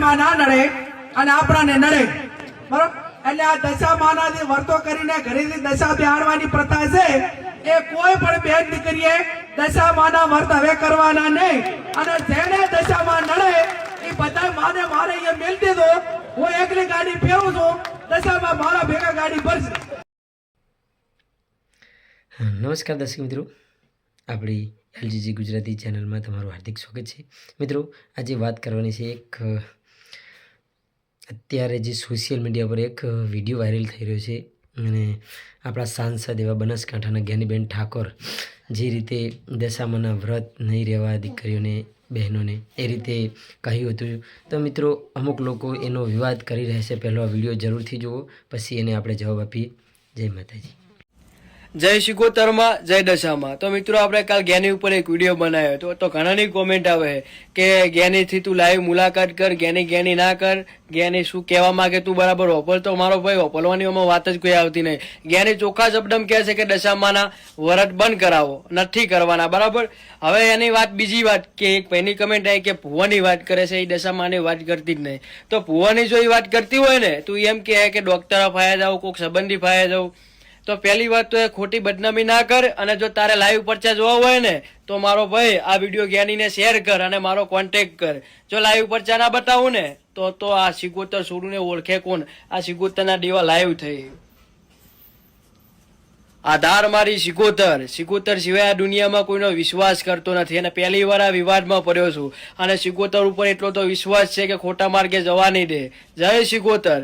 દશામાં ના નડે અને આપણાને નડે, બરોબર? એટલે આ દશામાનાથી વર્તો કરીને ઘરેથી દશા બેહાડવાની પ્રથા છે એ કોઈ પણ બેન દીકરીએ દશામાના વર્ત હવે કરવાના નહીં. અને જેને દશામાં નડે એ બધા માને મારે એ મેલ દીધો, હું એકલી ગાડી ફેરું છું, દશામાં મારા ભેગા ગાડી ભરશે. નમસ્કાર દર્શક મિત્રો, આપણી એલજીજી ગુજરાતી ચેનલમાં તમારું હાર્દિક સ્વાગત છે. મિત્રો, આજે વાત કરવાની છે એક અત્યારે જે સોશિયલ મીડિયા પર એક વિડીયો વાયરલ થઈ રહ્યો છે અને આપણા સાંસદ એવા બનાસકાંઠાના જ્ઞાનીબેન ઠાકોર જે રીતે દશામાના વ્રત નહીં રહેવા દીકરીઓને બહેનોને એ રીતે કહ્યું હતું. તો મિત્રો, અમુક લોકો એનો વિવાદ કરી રહ્યા છે. પહેલો આ વિડીયો જરૂરથી જુઓ, પછી એને આપણે જવાબ આપીએ. જય માતાજી. જય શિકોતરમાં, જય દશામાં. તો મિત્રો, આપણે કાલ જ્ઞાની ઉપર એક વિડીયો બનાવ્યો હતો. તો ઘણાની કોમેન્ટ આવે કે જ્ઞાનીથી તું લાઈવ મુલાકાત કર, જ્ઞાની ના કર, જ્ઞાની શું કહેવા માંગે તું બરાબર ઓપલ. તો મારો ભાઈ ઓપલવાની વાત જ કોઈ આવતી નહીં. જ્ઞાની ચોખ્ખા શબ્દમાં કહે છે કે દશામાના વરત બંધ કરાવો, નથી કરવાના, બરાબર. હવે એની વાત બીજી વાત કે એક ભાઈની કમેન્ટ આવી કે ભુવાની વાત કરે છે, એ દશામાની વાત કરતી જ નહીં. તો ભુવાની જો એ વાત કરતી હોય ને, તું એમ કહે કે ડોક્ટર ફાયા જાવ, કોઈક સંબંધી ફાયા જાવ, તો પહેલી વાત તો એ ખોટી બદનામી ના કર. અને જો તારે લાઈવ પરચા જોવા હોય ને, તો મારો ભાઈ આ વિડીયો જ્ઞાનીને શેર કર અને મારો કોન્ટેક્ટ કર. જો લાઈવ પરચા ના બતાવું ને તો આ સિકોતર છોડુને ઓળખે કોણ? આ સિકોતરના દેવા લાઈવ થઈ. આધાર મારી સિકોતર સિવાય આ દુનિયામાં કોઈનો વિશ્વાસ કરતો નથી. અને પહેલી વાર આ વિવાદમાં પડ્યો છું અને સિકોતર ઉપર એટલો તો વિશ્વાસ છે કે ખોટા માર્ગે જવા નહીં દે. જય સિકોતર.